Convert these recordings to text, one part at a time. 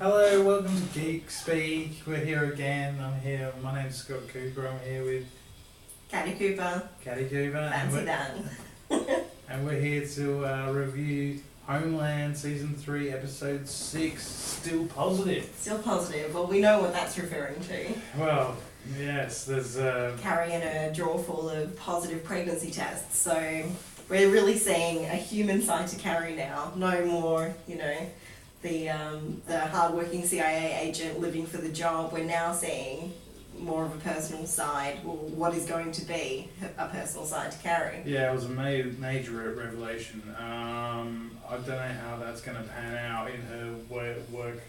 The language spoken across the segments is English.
Hello, welcome to Geek Speak. We're here again. I'm here. My name's Scott Cooper. I'm here with Caddy Cooper. Caddy Cooper. Fancy that. And we're here to review Homeland Season 3, Episode 6, Still Positive. Still positive. Well, we know what that's referring to. Well, yes, there's... Carrie in a drawer full of positive pregnancy tests. So we're really seeing a human side to Carrie now. No more, the hardworking CIA agent living for the job. We're now seeing more of a personal side, or what is going to be a personal side to Carrie. Yeah, it was a major revelation. I don't know how that's going to pan out in her work,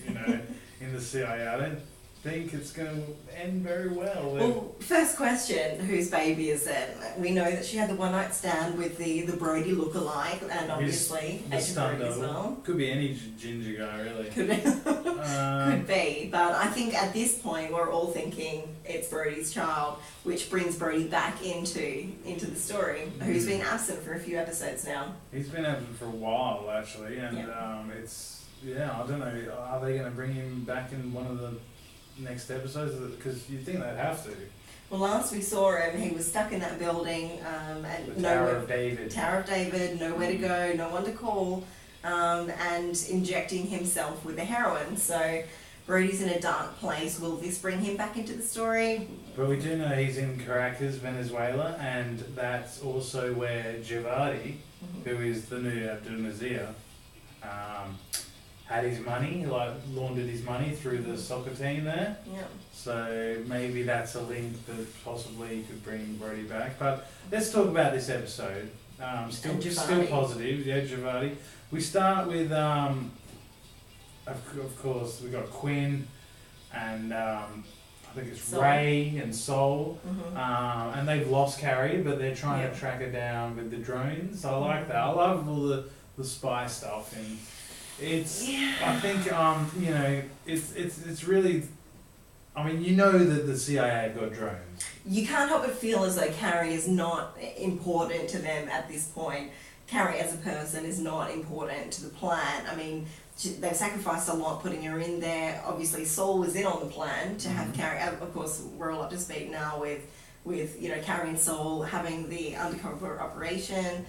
in the CIA. I don't think it's going to end very well. Well, first question, whose baby is it? We know that she had the one-night stand with the Brody lookalike, and obviously Agent Brody as well. Could be any ginger guy, really. Could be. Could be, but I think at this point we're all thinking it's Brody's child, which brings Brody back into the story, who's been absent for a few episodes now. He's been absent for a while, actually, and I don't know, are they going to bring him back in one of the next episodes? Because you'd think they'd have to. Well, last we saw him, he was stuck in that building, and the Tower of David. Tower of David, nowhere to go, no one to call, and injecting himself with the heroin. So Brody's in a dark place. Will this bring him back into the story? But we do know he's in Caracas, Venezuela, and that's also where Javadi, who is the new Abdul Nazir, had his money, laundered his money through the soccer team there. Yeah. So maybe that's a link that possibly could bring Brody back. But let's talk about this episode. Still positive, yeah, Javadi. We start with, of course, we got Quinn and I think it's Soul. Ray and Soul, and they've lost Carrie, but they're trying to track her down with the drones. I like that. I love all the spy stuff, and I think it's really. I mean, that the CIA have got drones. You can't help but feel as though Carrie is not important to them at this point. Carrie as a person is not important to the plan. I mean, they've sacrificed a lot putting her in there. Obviously, Saul was in on the plan to have Carrie. Of course, we're all up to speed now with Carrie and Saul having the undercover operation,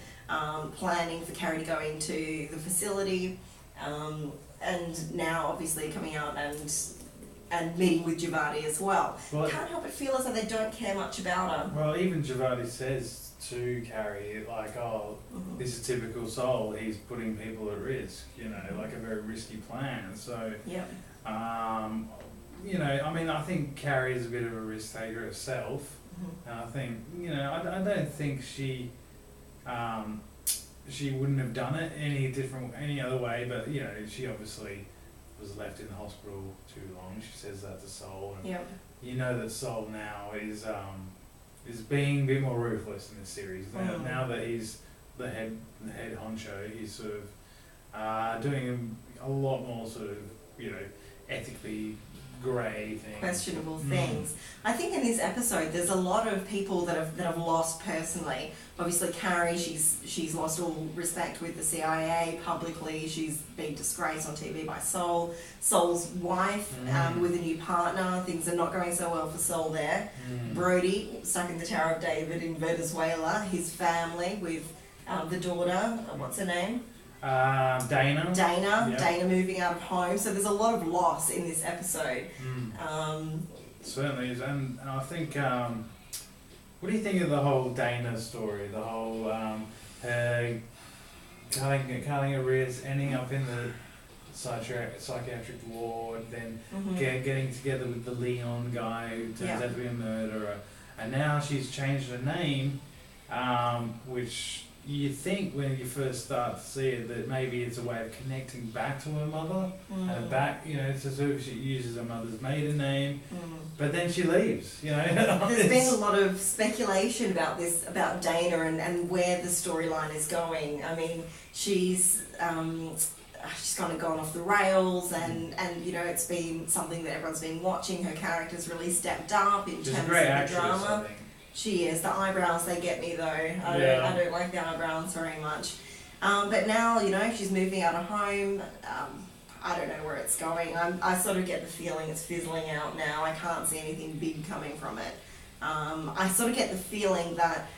planning for Carrie to go into the facility, and now obviously coming out and meeting with Javadi as well. Can't help but feel as though they don't care much about her. Well, even Javadi says to Carrie, this is typical Soul. He's putting people at risk, like a very risky plan. So, I mean, I think Carrie is a bit of a risk taker herself. And I think, I don't think she wouldn't have done it any other way, but, she obviously was left in the hospital too long. She says that to Soul, and you know that Soul now is being a bit more ruthless in this series. Now that he's the head honcho, he's sort of doing a lot more sort of ethically grey things, questionable things. I think in this episode there's a lot of people that have lost personally. Obviously Carrie, she's lost all respect with the CIA publicly. She's been disgraced on TV by Soul. Soul's wife with a new partner. Things are not going so well for Soul there. Brody stuck in the Tower of David in Venezuela. His family with the daughter, what's her name? Dana. Dana moving out of home. So there's a lot of loss in this episode. Certainly is, and I think. What do you think of the whole Dana story? The whole her cutting her wrist, ending up in the psychiatric ward, then getting together with the Leon guy who turns out to be a murderer, and now she's changed her name, which. You think when you first start to see it that maybe it's a way of connecting back to her mother, and back, so she uses her mother's maiden name, but then she leaves, There's been a lot of speculation about this, about Dana and where the storyline is going. I mean, she's kind of gone off the rails, and it's been something that everyone's been watching. Her character's really stepped up in terms of the drama. She is. The eyebrows, they get me though. I don't like the eyebrows very much. But now, she's moving out of home. I don't know where it's going. I sort of get the feeling it's fizzling out now. I can't see anything big coming from it. I sort of get the feeling that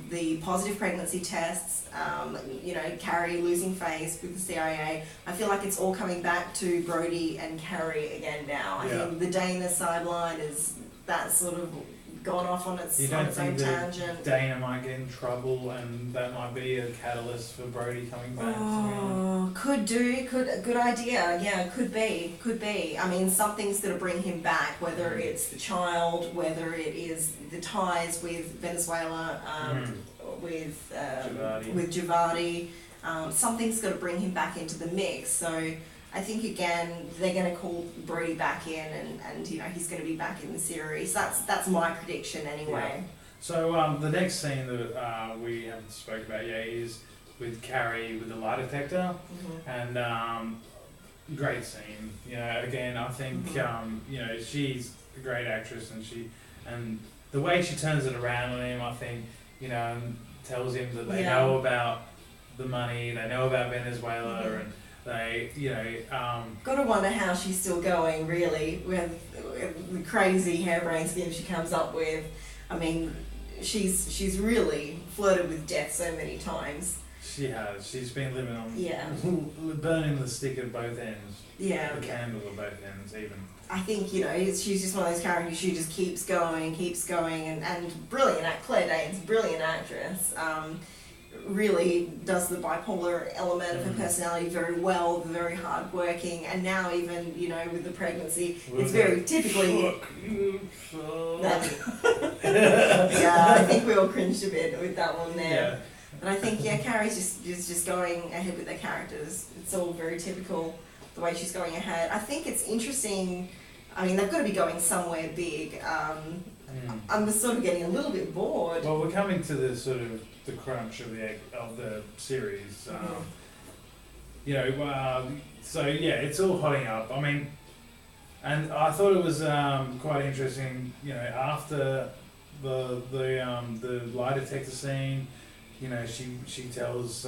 the positive pregnancy tests, Carrie losing face with the CIA, I feel like it's all coming back to Brody and Carrie again now. I think the Dana sideline is that sort of gone off on its own tangent. Dana might get in trouble and that might be a catalyst for Brody coming back? Good idea. Yeah, could be. I mean, something's going to bring him back, whether it's the child, whether it is the ties with Venezuela, with Javadi. Something's got to bring him back into the mix. So I think again they're going to call Brody back in, and he's going to be back in the series. That's my prediction anyway. Yeah. So the next scene that we haven't spoke about yet is with Carrie with the lie detector, and great scene. Again I think she's a great actress, and the way she turns it around on him, I think, and tells him that they know about the money, they know about Venezuela, and they, Gotta wonder how she's still going, really, with the crazy harebrained scheme she comes up with. I mean, she's really flirted with death so many times. She has. She's been living on, burning the stick at both ends. Yeah. The candle at both ends, even. I think, she's just one of those characters, she just keeps going, and brilliant Claire Danes, brilliant actress. Really does the bipolar element of her personality very well, very hardworking, and now even, with the pregnancy, it's very typically... Yeah, I think we all cringed a bit with that one there. Yeah. But I think, Carrie's just going ahead with the characters. It's all very typical, the way she's going ahead. I think it's interesting, I mean, they've got to be going somewhere big. I'm just sort of getting a little bit bored. Well, we're coming to the sort of the crunch of the series. So it's all hotting up. I mean, and I thought it was quite interesting. After the lie detector scene, she tells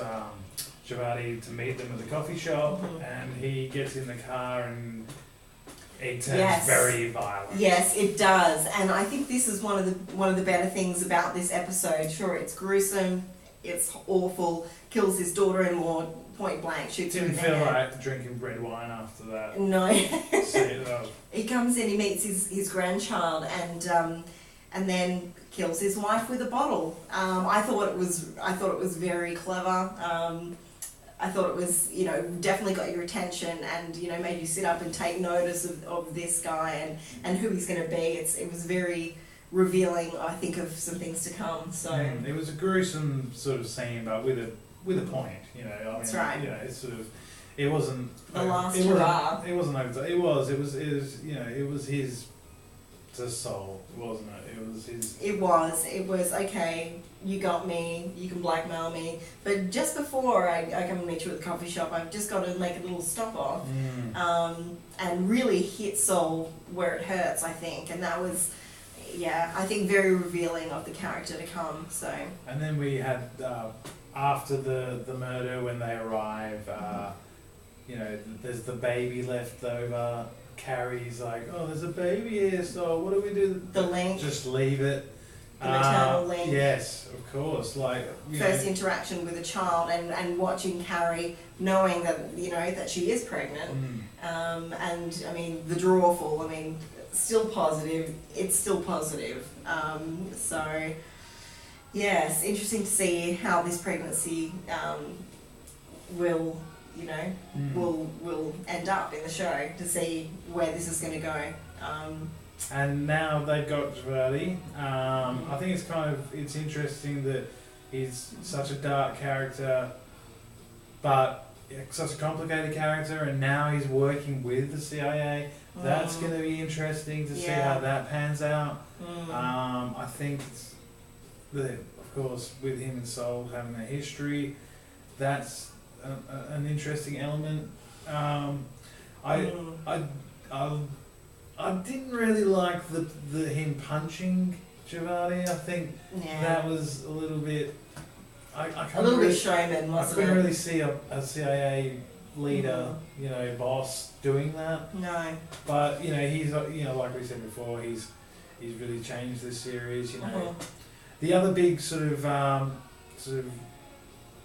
Javadi to meet them at the coffee shop, and he gets in the car and it turns very violent. Yes, it does, and I think this is one of the better things about this episode. Sure, it's gruesome, it's awful, kills his daughter-in-law point blank, shoots her in the head. Didn't feel like drinking red wine after that. No. So, he comes in, he meets his grandchild, and then kills his wife with a bottle. I thought it was very clever. I thought it was, definitely got your attention and, made you sit up and take notice of this guy and who he's going to be. It was very revealing, I think, of some things to come. So it was a gruesome sort of scene, but with a point, That's right. It's sort of, it wasn't the last hurrah. It wasn't over. It was his soul, wasn't it? It was his. It was okay. You got me, you can blackmail me. But just before I come and meet you at the coffee shop, I've just got to make a little stop off and really hit soul where it hurts, I think. And that was, I think very revealing of the character to come. So. And then we had, after the murder, when they arrive, there's the baby left over. Carrie's like, oh, there's a baby here, so what do we do? The link. Just leave it. The maternal link. Yes, of course. Like first interaction with a child and watching Carrie knowing that that she is pregnant. And I mean the drawful. I mean, still positive. It's still positive. So yes, interesting to see how this pregnancy will will end up in the show, to see where this is going to go. And now they've got Javadi. I think it's interesting that he's such a dark character, but such a complicated character, and now he's working with the CIA. That's going to be interesting to see how that pans out. I think that, of course, with him and Soul having a history, that's an interesting element. I didn't really like the him punching Javadi. I think that was a little bit. A little bit showman, wasn't it? I couldn't really see a CIA leader, you know, boss doing that. No. But you know, he's like we said before, he's really changed this series. You know, the other big sort of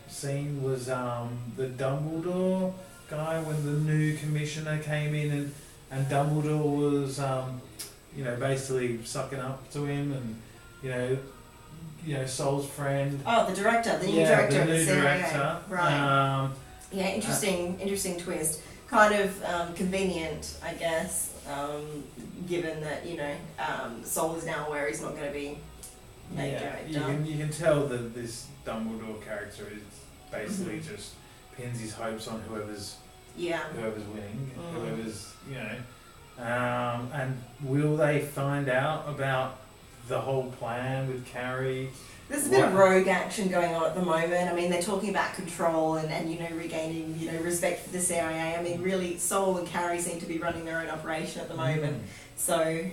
scene was the Dumbledore guy when the new commissioner came in and Dumbledore was you know, basically sucking up to him and you know Sol's friend. Oh, the director, the new director of the series. Director. Right. Yeah, interesting twist. Kind of convenient, I guess, given that, you know, Sol is now aware he's not going to be made director. You can tell that this Dumbledore character is basically just pins his hopes on whoever's winning, whoever's, you know. And will they find out about the whole plan with Carrie? There's a bit of rogue action going on at the moment. I mean, they're talking about control and you know, regaining, you know, respect for the CIA. I mean, really, Sol and Carrie seem to be running their own operation at the moment. So,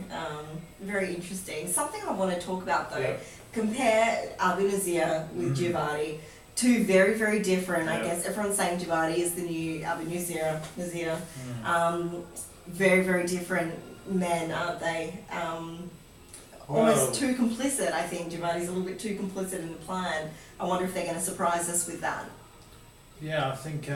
very interesting. Something I want to talk about though, compare Abu Nazir with Javadi. Two very, very different, I guess. Everyone's saying Javadi is the new Abu Nazir. Very, very different men, aren't they? Almost too complicit, I think. Javadi's a little bit too complicit in the plan. I wonder if they're going to surprise us with that. Yeah, I think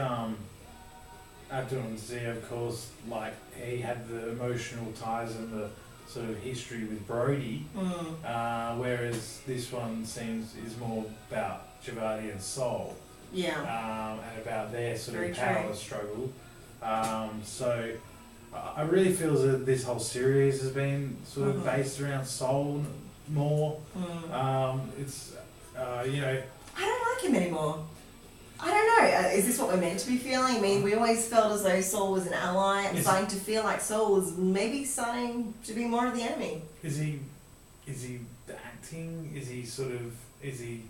Abdul Nazir, of course, like he had the emotional ties and the sort of history with Brody, whereas this one is more about Javadi and Sol. Yeah. And about their sort of power struggle. So I really feel that this whole series has been sort of based around Sol more. It's, you know... I don't like him anymore. I don't know. Is this what we're meant to be feeling? I mean, we always felt as though Sol was an ally. I'm starting to feel like Sol was maybe starting to be more of the enemy. Is he acting? Is he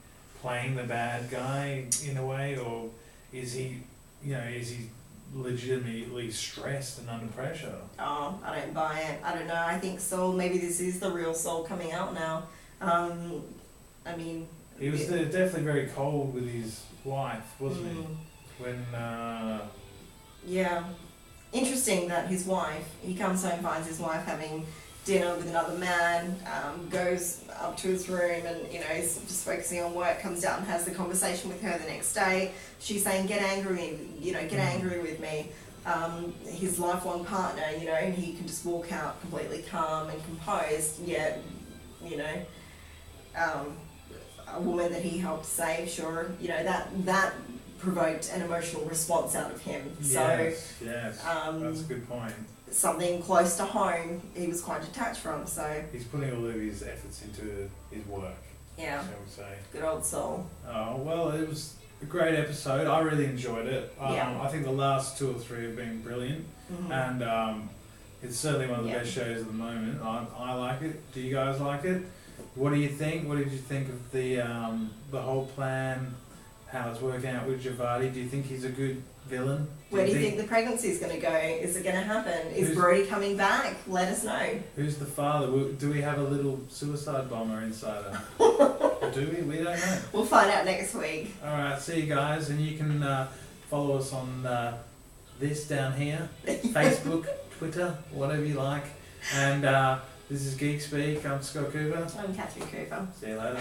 playing the bad guy in a way? Or is he legitimately stressed and under pressure? Oh, I don't buy it. I don't know. I think Sol, maybe this is the real Sol coming out now. I mean... He was definitely very cold with his wife, wasn't he? When... Yeah. Interesting that his wife, he comes home, finds his wife having dinner with another man, goes up to his room and, you know, he's just focusing on work, comes out and has the conversation with her the next day. She's saying, get angry with me. His lifelong partner, you know, and he can just walk out completely calm and composed, yet, you know, a woman that he helped save, sure, you know, that provoked an emotional response out of him. Yes, that's a good point. Something close to home he was quite detached from, so... He's putting all of his efforts into his work, yeah, shall we say. Good old Sol. Oh, well, it was a great episode. I really enjoyed it. I think the last 2 or 3 have been brilliant, and it's certainly one of the best shows at the moment. I like it. Do you guys like it? What do you think? What did you think of the whole plan, how it's working out with Javadi? Do you think he's a good villain? Where do you think the pregnancy is going to go? Is it going to happen? Is Brody coming back? Let us know. Who's the father? Do we have a little suicide bomber inside her? Do we? We don't know. We'll find out next week. Alright, see you guys, and you can follow us on this down here, Facebook, Twitter, whatever you like. And this is Geek Speak. I'm Scott Cooper. I'm Catherine Cooper. See you later.